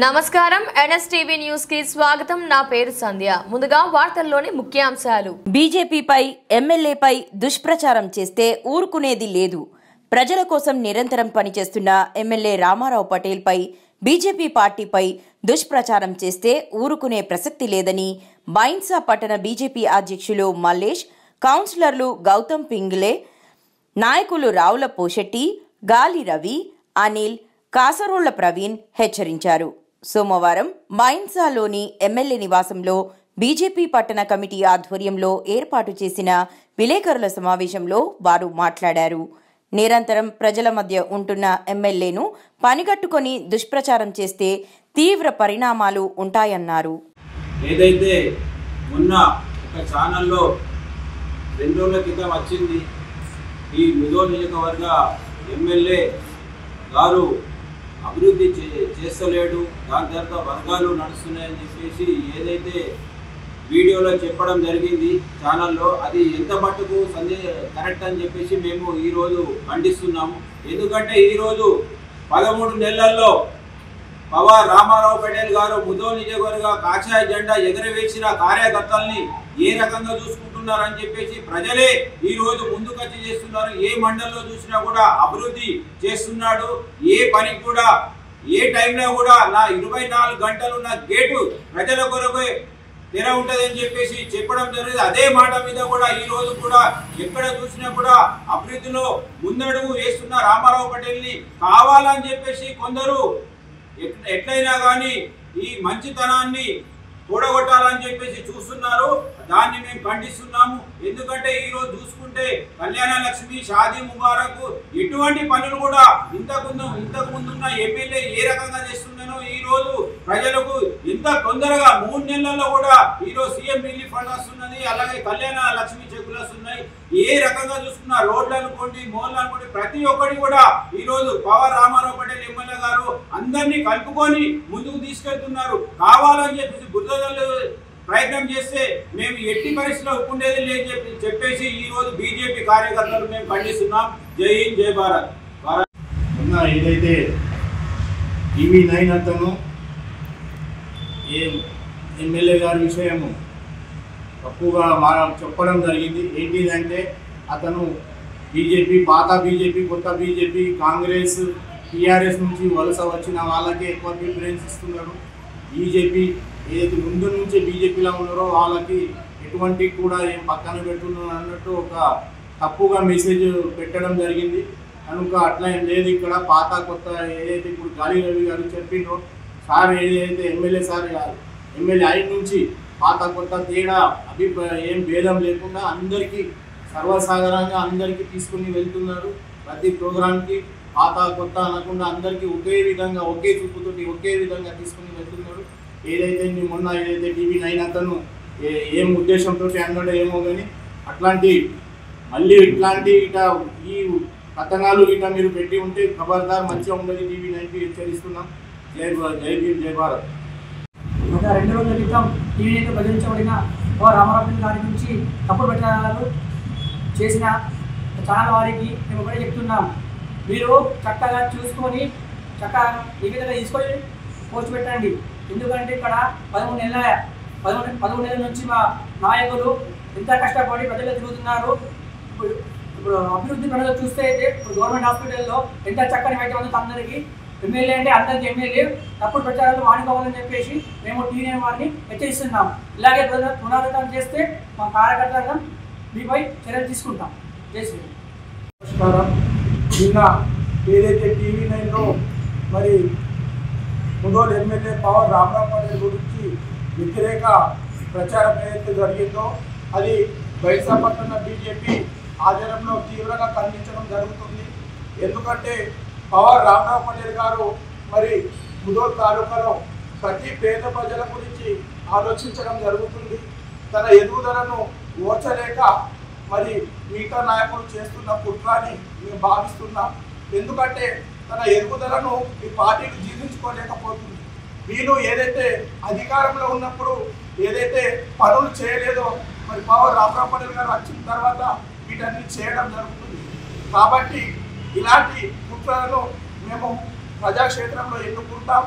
నమస్కారం NSTV news కి స్వాగతం. నా పేరు సంధ్య. ముందుగా వార్తల్లోని ముఖ్యాంశాలు. బీజేపీపై ఎమ్మెల్యేపై దుష్ప్రచారం చేస్తే ఊరుకునేది లేదు. ప్రజల కోసం నిరంతరం పనిచేస్తున్న ఎమ్మెల్యే రామారావు పటేల్ పై బీజేపీ పార్టీపై దుష్ప్రచారం చేస్తే ఊరుకునే ప్రసక్తి లేదని బైన్సా పట్టణ బీజేపీ అధ్యక్షులు మల్లేష్, కౌన్సిలర్లు గౌతమ్ పింగ్లే, నాయకులు రావుల పోషెట్టి, గాలి రవి, అనిల్, కాసరోళ్ల ప్రవీణ్ హెచ్చరించారు. సోమవారం బైన్సాలోని ఎమ్మెల్యే నివాసంలో బీజేపీ పట్టణ కమిటీ ఆధ్వర్యంలో ఏర్పాటు చేసిన విలేకరుల సమావేశంలో వారు మాట్లాడారు. నిరంతరం ప్రజల మధ్య ఉంటున్న ఎమ్మెల్యేను పనిగట్టుకొని దుష్ప్రచారం చేస్తే తీవ్ర పరిణామాలు ఉంటాయన్నారు. ఏదైతే మొన్న ఒక ఛానల్లో 2 రోజుల క్రితం వచ్చింది, ఈ ముదోల్ నియోజకవర్గ ఎమ్మెల్యే గారు అభివృద్ధి చేస్తలేడు, దాని తర్వాత వర్గాలు నడుస్తున్నాయని చెప్పేసి ఏదైతే వీడియోలో చెప్పడం జరిగింది ఛానల్లో, అది ఎంత మట్టుకు కరెక్ట్ అని చెప్పేసి మేము ఈరోజు ఖండిస్తున్నాము. ఎందుకంటే ఈరోజు 13 నెలల్లో పవార్ రామారావు పటేల్ గారు ముదోల్ నియోజకవర్గ కాషాయ జెండా ఎగరవేసిన కార్యకర్తల్ని ఏ రకంగా చూసుకుంటున్నారని చెప్పేసి ప్రజలే ఈ రోజు ముందుకొచ్చి చేస్తున్నారు. ఏ మండలంలో చూసినా కూడా అభివృద్ధి చేస్తున్నాడు. ఏ పని కూడా ఏ టైంలో కూడా నా 24 గంటలు నా గేటు ప్రజల కొరకు తెర ఉంటుందని చెప్పేసి చెప్పడం జరిగింది. అదే మాట మీద కూడా ఈ రోజు కూడా ఎక్కడ చూసినా కూడా అభివృద్ధిలో ముందడుగు వేస్తున్న రామారావు పటేల్ని కావాలని చెప్పేసి కొందరు ఎట్లయినా కానీ ఈ మంచితనాన్ని కూడగొట్టాలని చెప్పేసి చూస్తున్నారు. దాన్ని మేము ఖండిస్తున్నాము. ఎందుకంటే ఈరోజు చూసుకుంటే కళ్యాణ లక్ష్మి, షాదీ ముబారక్ ఎటువంటి పనులు కూడా ఇంతకు ముందున్న ఎమ్మెల్యే ఏ రకంగా చేస్తున్నానో ఈ రోజు ప్రజలకు ఇంత తొందరగా 3 నెలల్లో కూడా ఈరోజు సీఎం రిలీఫ్ ఫండ్ వస్తున్నది, అలాగే కళ్యాణ లక్ష్మి చెక్కులు వస్తున్నాయి. ఏ రకంగా చూసుకున్నా రోడ్లు అనుకోండి, మోర్లు అనుకోండి, ప్రతి ఒక్కటి కూడా ఈరోజు పవర్ రామారావు పటేల్ ఎమ్మెల్యే గారు అందరినీ కలుపుకొని ముందుకు తీసుకెళ్తున్నారు. కావాలని చెప్పేసి బుద్ధదలు ప్రయత్నం చేస్తే మేము ఎట్టి పరిస్థితిలో ఒప్పుకునేది లేదని చెప్పేసి ఈ రోజు బీజేపీ కార్యకర్తలు మేము ఖండిస్తున్నాం. జై హింద్, జై భారత్. ఏదైతే టీవీ9 అతను ఎమ్మెల్యే గారి విషయము తప్పుగా చెప్పడం జరిగింది. ఏంటిదంటే అతను బీజేపీ, పాత బీజేపీ, కొత్త బీజేపీ, కాంగ్రెస్, టీఆర్ఎస్ నుంచి వలస వచ్చిన వాళ్ళకే ఎక్కువ ప్రిఫరెన్స్ ఇస్తున్నాడు. బీజేపీ ఏదైతే ముందు నుంచి బీజేపీలో ఉన్నారో వాళ్ళకి ఎటువంటి కూడా ఏం పక్కన పెట్టున్నారు అన్నట్టు ఒక తప్పుగా మెసేజ్ పెట్టడం జరిగింది. కనుక అట్లా ఏం లేదు. ఇక్కడ పాత కొత్త ఏదైతే ఇప్పుడు గాలి రవి గారు చెప్పిండ్రో సార్, ఏదైతే ఎమ్మెల్యే అయిన నుంచి పాత కొత్త తేడా ఏం భేదం లేకుండా అందరికీ సర్వసాధారణంగా అందరికీ తీసుకుని వెళ్తున్నారు. ప్రతి ప్రోగ్రాంకి పాత కొత్త అనకుండా అందరికీ ఒకే విధంగా, ఒకే చూపుతోటి ఒకే విధంగా తీసుకుని వెళ్తున్నారు. ఏదైతే మొన్న ఏదైతే టీవీ9 అతను ఏం ఉద్దేశంతో అన్నాడో ఏమో కానీ అట్లాంటి మళ్ళీ ఇట్లాంటి ఈ కథనాలు మీరు పెట్టి ఉంటే ఖబర్దార్ మంచిగా ఉండదు. టీవీ9కి హెచ్చరిస్తున్నాం. జై భీమ్, జై భారత్. ఒక 2 రోజుల క్రితం టీవీ9 బదిలించబడిన రామారావు గారి నుంచి తప్పుడు ప్రచారాలు చేసిన ఛానల్ వారికి మేము ఒకటే చెప్తున్నాం, మీరు చక్కగా చూసుకొని చక్కగా ఈ విధంగా తీసుకొని పోస్ట్ పెట్టండి. ఎందుకంటే ఇక్కడ 13 నెలల నుంచి మా నాయకులు ఎంత కష్టపడి ప్రజలు తిరుగుతున్నారు. ఇప్పుడు అభివృద్ధి ప్రజలు చూస్తే అయితే ఇప్పుడు గవర్నమెంట్ హాస్పిటల్లో ఎంత చక్కని వైద్యం అందుతుంది అందరికీ. ఎమ్మెల్యే అంటే అందరికీ ఎమ్మెల్యే తప్పుడు ప్రచారాలు మానుకోవాలని చెప్పేసి మేము టీవీ9 వారిని హెచ్చరిస్తున్నాం. ఇలాగే పునరుద్ధరణ చేస్తే మా కార్యకర్తలను మీపై చర్యలు తీసుకుంటాం. జై శ్రీరామ్. నమస్కారం. నిన్న ఏదైతే టీవీ9లో మరి ముదోల్ ఎమ్మెల్యే పవర్ రామారావు పటేల్ గురించి వ్యతిరేక ప్రచారం ఏదైతే జరిగిందో అది బైన్సా పట్టణ బీజేపీ ఆధ్వర్యంలో తీవ్రంగా ఖండించడం జరుగుతుంది. ఎందుకంటే పవర్ రామారావు పటేల్ గారు మరి ముదోల్ తాలూకాలో ప్రతి పేద ప్రజల గురించి ఆలోచించడం జరుగుతుంది. తన ఎదుగుదలను ఓర్చలేక మరి మిగతా నాయకులు చేస్తున్న కుట్రని మేము భావిస్తున్నాం. ఎందుకంటే తన ఎదుగుదలను ఈ పార్టీలు జీర్ణించుకోలేకపోతుంది. వీళ్ళు ఏదైతే అధికారంలో ఉన్నప్పుడు ఏదైతే పనులు చేయలేదో మరి పవర్ రామారావు పటేల్ గారు వచ్చిన తర్వాత వీటన్ని చేయడం జరుగుతుంది. కాబట్టి ఇలాంటి కుట్రలను మేము ప్రజాక్షేత్రంలో ఎన్నుకుంటాం.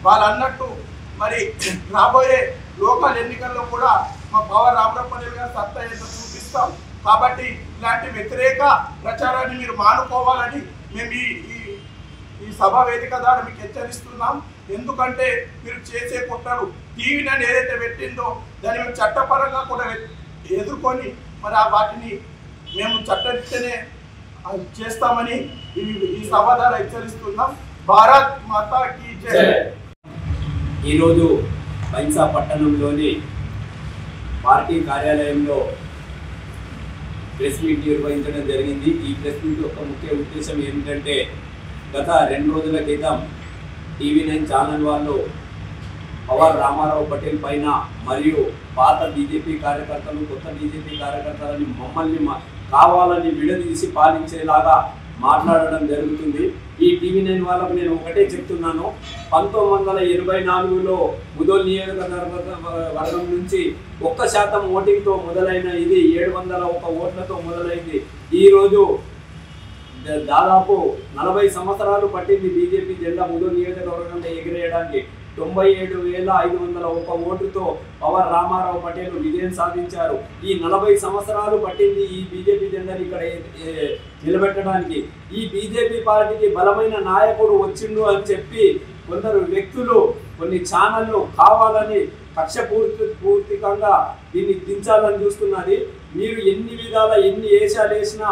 వాళ్ళు అన్నట్టు మరి రాబోయే లోకల్ ఎన్నికల్లో కూడా మా పవర్ రామరావు పటేల్ గారు సత్తా ఏంటో చూపిస్తాం. కాబట్టి ఇలాంటి వ్యతిరేక ప్రచారాన్ని మీరు మానుకోవాలని మేము ఈ సభా వేదిక ద్వారా మీకు హెచ్చరిస్తున్నాం. ఎందుకంటే మీరు చేసే కుట్రలు టీవీ నన్ను ఏదైతే పెట్టిందో దాన్ని మేము చట్టపరంగా కూడా ఎదుర్కొని మరి వాటిని మేము చట్టరీత్యానే చేస్తామని ఈ సభ ద్వారా హెచ్చరిస్తున్నాం. భారత్ మాతా కీ జై. ఈరోజు బైన్సా పట్టణంలోని పార్టీ కార్యాలయంలో ప్రెస్ మీట్ నిర్వహించడం జరిగింది. ఈ ప్రెస్ మీట్ యొక్క ముఖ్య ఉద్దేశం ఏమిటంటే గత 2 రోజుల క్రితం TV9 ఛానల్ వాళ్ళు పవర్ రామారావు పటేల్ పైన మరియు పాత బీజేపీ కార్యకర్తలు కొత్త బీజేపీ కార్యకర్తలని మమ్మల్ని కావాలని విడదీసి పాలించేలాగా మాట్లాడడం జరుగుతుంది. ఈ TV9 వాళ్ళకు నేను ఒకటే చెప్తున్నాను, 1984లో ముదోల్ నియోజకవర్గం నుంచి 1% ఓటింగ్తో మొదలైన ఇది 701 ఓట్లతో మొదలైంది. ఈరోజు దాదాపు 40 సంవత్సరాలు పట్టింది బీజేపీ జెండా ముదోల్ నియోజకవర్గంలో ఎగిరేయడానికి. 97,501 ఓటుతో పవర్ రామారావు పటేల్ విజయం సాధించారు. ఈ 40 సంవత్సరాలు పట్టింది ఈ బీజేపీ జెండాని ఇక్కడ నిలబెట్టడానికి. ఈ బీజేపీ పార్టీకి బలమైన నాయకుడు వచ్చిండు అని చెప్పి కొందరు వ్యక్తులు కొన్ని ఛానళ్ళు కావాలని కక్షపూర్తికంగా దీన్ని దించాలని చూస్తున్నది. మీరు ఎన్ని విధాల ఎన్ని వేషాలు వేసినా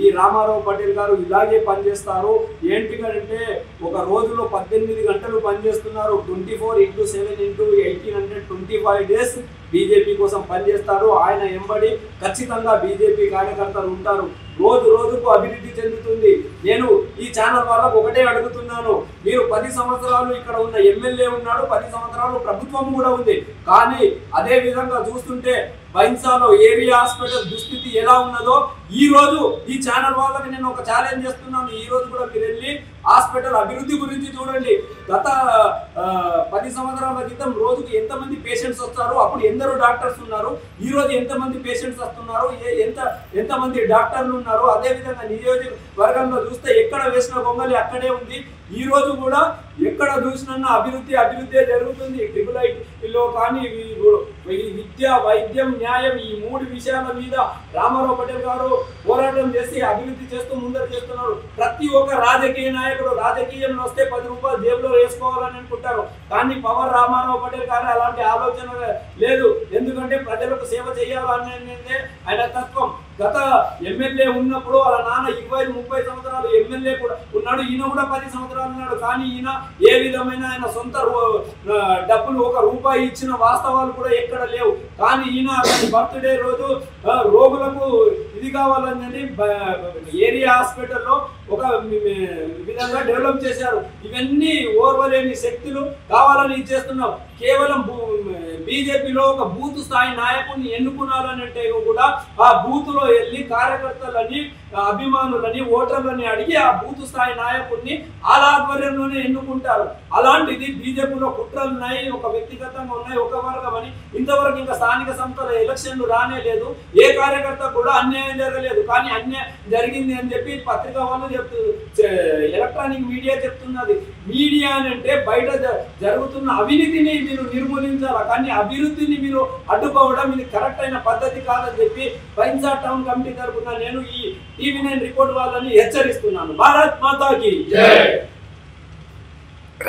ఈ రామారావు పటేల్ గారు ఇలాగే పనిచేస్తారు. ఏంటికంటే ఒక రోజులో 18 గంటలు పనిచేస్తున్నారు. 24x7x1825 డేస్ బీజేపీ కోసం పనిచేస్తారు. ఆయన ఎంబడి ఖచ్చితంగా బీజేపీ కార్యకర్తలు ఉంటారు. రోజు రోజుకు అభివృద్ధి చెందుతుంది. నేను ఈ ఛానల్ వాళ్ళకు ఒకటే అడుగుతున్నాను, మీరు 10 సంవత్సరాలు ఇక్కడ ఉన్న ఎమ్మెల్యే ఉన్నాడు, 10 సంవత్సరాలు ప్రభుత్వం కూడా ఉంది. కానీ అదే విధంగా చూస్తుంటే బైన్సాలో ఏరియా హాస్పిటల్ దుస్థితి ఎలా ఉన్నదో ఈ రోజు ఈ ఛానల్ వాళ్ళకి నేను ఒక ఛాలెంజ్ చేస్తున్నాను. ఈ రోజు కూడా మీరు వెళ్ళి హాస్పిటల్ అభివృద్ధి గురించి చూడండి. గత 10 సంవత్సరాల క్రితం రోజుకి ఎంతమంది పేషెంట్స్ వస్తారు, అప్పుడు ఎందరో డాక్టర్స్ ఉన్నారు. ఈ రోజు ఎంతమంది పేషెంట్స్ వస్తున్నారు, ఎంతమంది డాక్టర్లు ఉన్నారు. అదేవిధంగా నియోజకవర్గంలో చూస్తే ఎక్కడ వేసిన బొమ్మలి అక్కడే ఉంది. ఈ రోజు కూడా ఎక్కడ చూసినా అభివృద్ధి జరుగుతుంది. ట్రిపుల్ కానీ విద్య, వైద్యం, న్యాయం ఈ 3 విషయాల మీద రామారావు పటేల్ గారు పోరాటం చేసి అభివృద్ధి చేస్తూ ముందరు చేస్తున్నారు. ప్రతి ఒక్క రాజకీయ నాయకుడు రాజకీయంలో వస్తే 10 రూపాయలు జేబులో వేసుకోవాలని అనుకుంటారు. కానీ పవర్ రామారావు పటేల్ గారు అలాంటి ఆలోచన లేదు. ఎందుకంటే ప్రజలకు సేవ చేయాలనేదే ఆయన తత్వం. గత ఎమ్మెల్యే ఉన్నప్పుడు వాళ్ళ నాన్న 20-30 సంవత్సరాలు ఎమ్మెల్యే కూడా ఉన్నాడు. ఈయన కూడా 10 సంవత్సరాలు ఉన్నాడు. కానీ ఈయన ఏ విధమైన ఆయన సొంత డబ్బులు 1 రూపాయి ఇచ్చిన వాస్తవాలు కూడా ఎక్కడ లేవు. కానీ ఈయన బర్త్డే రోజు రోగులకు ఇది కావాలని ఏరియా హాస్పిటల్లో ఒక విధంగా డెవలప్ చేశారు. ఇవన్నీ ఓర్వలేని శక్తులు కావాలని ఇచ్చేస్తున్నాం. కేవలం బీజేపీలో ఒక బూత్ స్థాయి నాయకుడిని ఎన్నుకున్నారనంటే కూడా ఆ బూత్ లో వెళ్ళి కార్యకర్తలని, అభిమానులని, ఓటర్లని అడిగి ఆ బూత్ స్థాయి నాయకుడిని వాళ్ళ ఆధ్వర్యంలోనే ఎన్నుకుంటారు. అలాంటిది బీజేపీలో కుట్రలు ఉన్నాయి, ఒక వ్యక్తిగతంగా ఉన్నాయి, ఒక వర్గం అని. ఇంతవరకు ఇంకా స్థానిక సంస్థల ఎలక్షన్లు రానే లేదు. ఏ కార్యకర్త కూడా అన్యాయం జరగలేదు. కానీ అన్యాయం జరిగింది అని చెప్పి పత్రికా వాళ్ళు ఎలక్ట్రానిక్ మీడియా చెప్తున్నది. మీడియా అంటే బయట జరుగుతున్న అవినీతిని మీరు నిర్మూలించాలి, కానీ అభివృద్ధిని మీరు అడ్డుకోవడం ఇది కరెక్ట్ అయిన పద్ధతి కాదని చెప్పి బైన్సా టౌన్ కమిటీ తరఫున నేను ఈ TV9 రిపోర్ట్ వాళ్ళని హెచ్చరిస్తున్నాను. భారత్ మాతాకి జై.